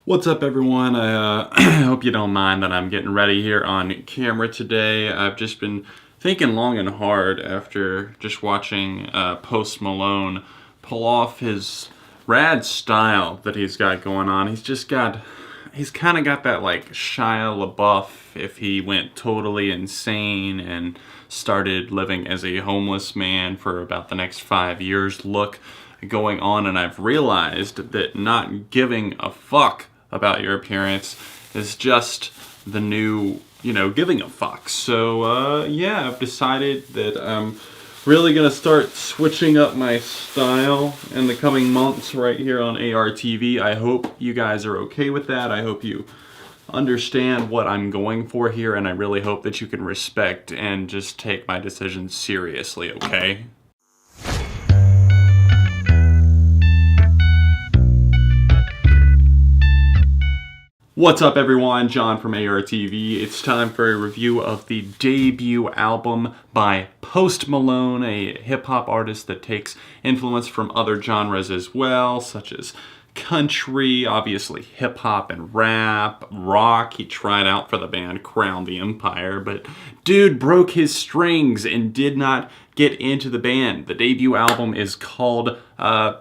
What's up, everyone? I hope you don't mind that I'm getting ready here on camera today. I've just been thinking long and hard after just watching Post Malone pull off his rad style that he's got going on. He's kind of got that like Shia LaBeouf if he went totally insane and started living as a homeless man for about the next 5 years look going on. And I've realized that not giving a fuck about your appearance is just the new, giving a fuck. So, yeah, I've decided that I'm really gonna start switching up my style in the coming months right here on ARTV. I hope you guys are okay with that. I hope you understand what I'm going for here, and I really hope that you can respect and just take my decisions seriously, okay? What's up, everyone? John from ARTV. It's time for a review of the debut album by Post Malone, a hip-hop artist that takes influence from other genres as well, such as country, obviously hip-hop and rap, rock. He tried out for the band Crown the Empire, but dude broke his strings and did not get into the band. The debut album is called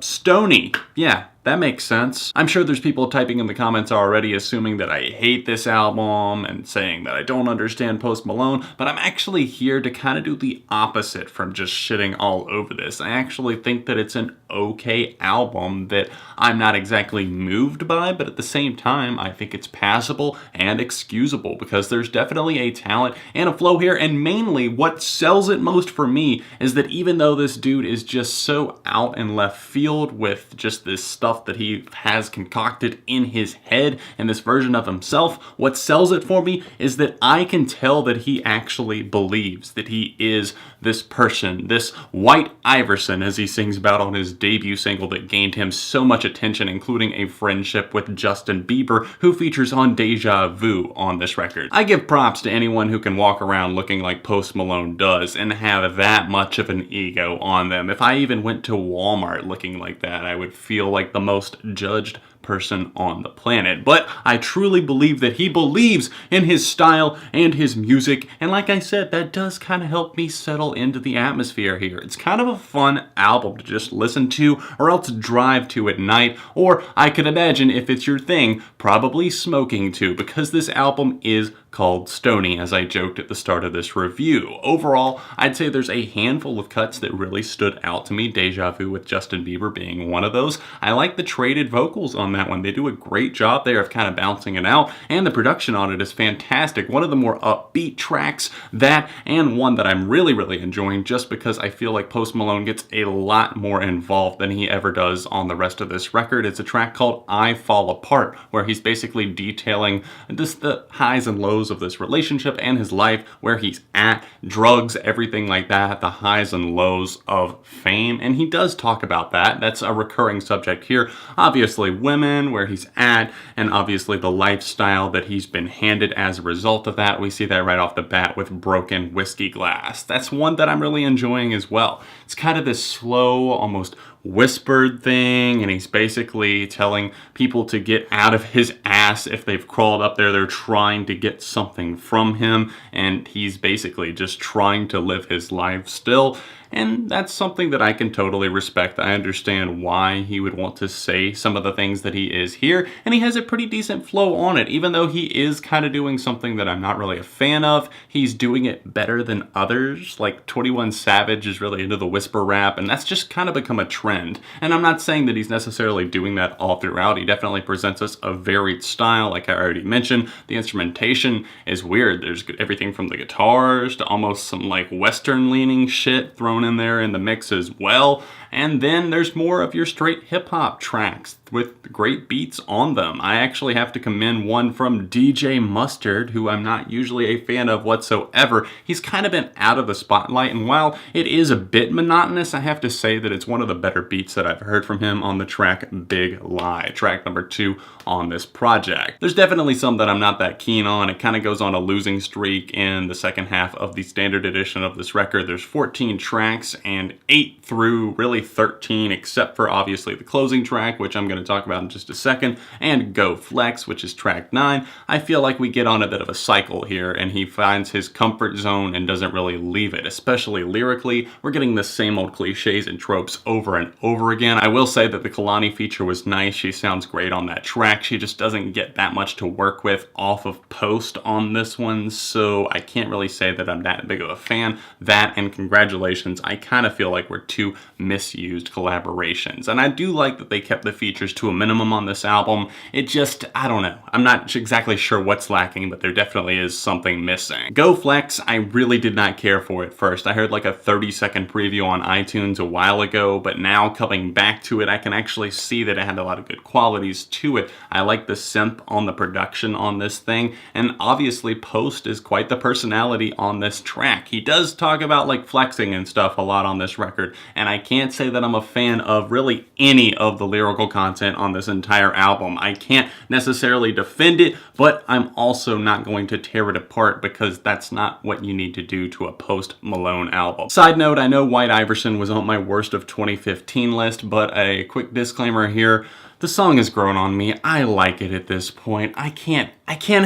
Stoney. Yeah, that makes sense. I'm sure there's people typing in the comments already assuming that I hate this album and saying that I don't understand Post Malone, but I'm actually here to kind of do the opposite from just shitting all over this. I actually think that it's an okay album that I'm not exactly moved by, but at the same time, I think it's passable and excusable because there's definitely a talent and a flow here, and mainly what sells it most for me is that even though this dude is just so out in left field with just this stuff that he has concocted in his head and this version of himself, what sells it for me is that I can tell that he actually believes that he is this person, this white Iverson, as he sings about on his debut single that gained him so much attention, including a friendship with Justin Bieber, who features on Deja Vu on this record. I give props to anyone who can walk around looking like Post Malone does and have that much of an ego on them. If I even went to Walmart looking like that, I would feel like the most judged person on the planet. But I truly believe that he believes in his style and his music, and like I said, that does kind of help me settle into the atmosphere here. It's kind of a fun album to just listen to or else drive to at night, or I could imagine, if it's your thing, probably smoking to, because this album is called Stoney, as I joked at the start of this review. Overall, I'd say there's a handful of cuts that really stood out to me, Deja Vu with Justin Bieber being one of those. I like the traded vocals on that one. They do a great job there of kind of balancing it out, and the production on it is fantastic. One of the more upbeat tracks, that, and one that I'm really enjoying just because I feel like Post Malone gets a lot more involved than he ever does on the rest of this record. It's a track called I Fall Apart, where he's basically detailing just the highs and lows of this relationship and his life, where he's at, drugs, everything like that, the highs and lows of fame, and he does talk about that. That's a recurring subject here. Obviously women, where he's at, and obviously the lifestyle that he's been handed as a result of that. We see that right off the bat with Broken Whiskey Glass. That's one that I'm really enjoying as well. It's kind of this slow, almost whispered thing, and he's basically telling people to get out of his ass if they've crawled up there. They're trying to get something from him, and he's basically just trying to live his life still. And that's something that I can totally respect. I understand why he would want to say some of the things that he is here, and he has a pretty decent flow on it. Even though he is kind of doing something that I'm not really a fan of, he's doing it better than others. Like 21 Savage is really into the whisper rap, and that's just kind of become a trend. And I'm not saying that he's necessarily doing that all throughout. He definitely presents us a varied style, like I already mentioned. The instrumentation is weird. There's everything from the guitars to almost some like Western leaning shit thrown in there in the mix as well. And then there's more of your straight hip-hop tracks with great beats on them. I actually have to commend one from DJ Mustard, who I'm not usually a fan of whatsoever. He's kind of been out of the spotlight, and while it is a bit monotonous, I have to say that it's one of the better beats that I've heard from him on the track Big Lie, track number 2 on this project. There's definitely some that I'm not that keen on. It kind of goes on a losing streak in the second half of the standard edition of this record. There's 14 tracks tracks, and 8 through really 13, except for obviously the closing track, which I'm going to talk about in just a second, and Go Flex, which is track 9. I feel like we get on a bit of a cycle here, and he finds his comfort zone and doesn't really leave it, especially lyrically. We're getting the same old cliches and tropes over and over again. I will say that the Kalani feature was nice. She sounds great on that track. She just doesn't get that much to work with off of Post on this one, so I can't really say that I'm that big of a fan. That and Congratulations, I kind of feel like were two misused collaborations. And I do like that they kept the features to a minimum on this album. It just, I don't know. I'm not exactly sure what's lacking, but there definitely is something missing. Go Flex, I really did not care for at first. I heard like a 30-second preview on iTunes a while ago, but now coming back to it, I can actually see that it had a lot of good qualities to it. I like the synth on the production on this thing, and obviously Post is quite the personality on this track. He does talk about like flexing and stuff a lot on this record, and I can't say that I'm a fan of really any of the lyrical content on this entire album. I can't necessarily defend it, but I'm also not going to tear it apart because that's not what you need to do to a Post Malone album. Side note, I know White Iverson was on my worst of 2015 list, but a quick disclaimer here. The song has grown on me. I like it at this point. I can't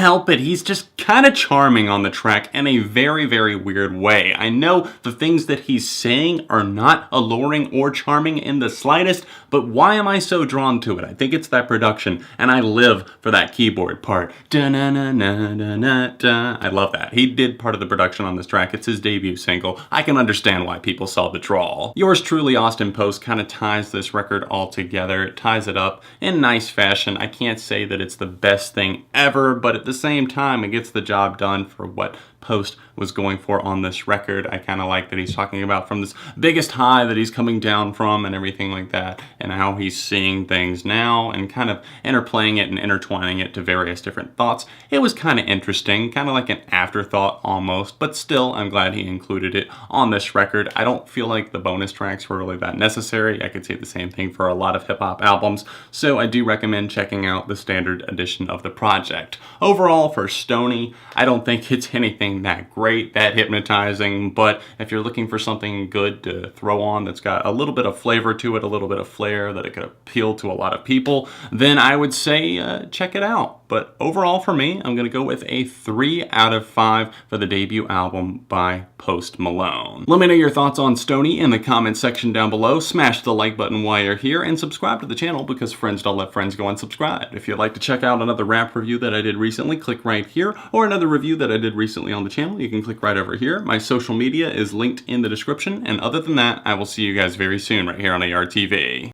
help it. He's just kind of charming on the track in a very, very weird way. I know the things that he's saying are not alluring or charming in the slightest, but why am I so drawn to it? I think it's that production, and I live for that keyboard part. Da-na-na-na-na-na-da. I love that. He did part of the production on this track. It's his debut single. I can understand why people saw the drawl. Yours truly, Austin Post, kind of ties this record all together. It ties it up in nice fashion. I can't say that it's the best thing ever, but at the same time, it gets the job done for what Post was going for on this record. I kind of like that he's talking about from this biggest high that he's coming down from and everything like that, and how he's seeing things now and kind of interplaying it and intertwining it to various different thoughts. It was kind of interesting, kind of like an afterthought almost, but still I'm glad he included it on this record. I don't feel like the bonus tracks were really that necessary. I could say the same thing for a lot of hip-hop albums, so I do recommend checking out the standard edition of the project. Overall, for Stoney, I don't think it's anything that great, that hypnotizing, but if you're looking for something good to throw on that's got a little bit of flavor to it, a little bit of flair, that it could appeal to a lot of people, then I would say check it out. But overall for me, I'm going to go with a 3 out of 5 for the debut album by Post Malone. Let me know your thoughts on Stoney in the comment section down below. Smash the like button while you're here, and subscribe to the channel because friends don't let friends go unsubscribed. If you'd like to check out another rap review that I did recently, click right here, or another review that I did recently on the channel, you can click right over here. My social media is linked in the description, and other than that, I will see you guys very soon right here on ARTV.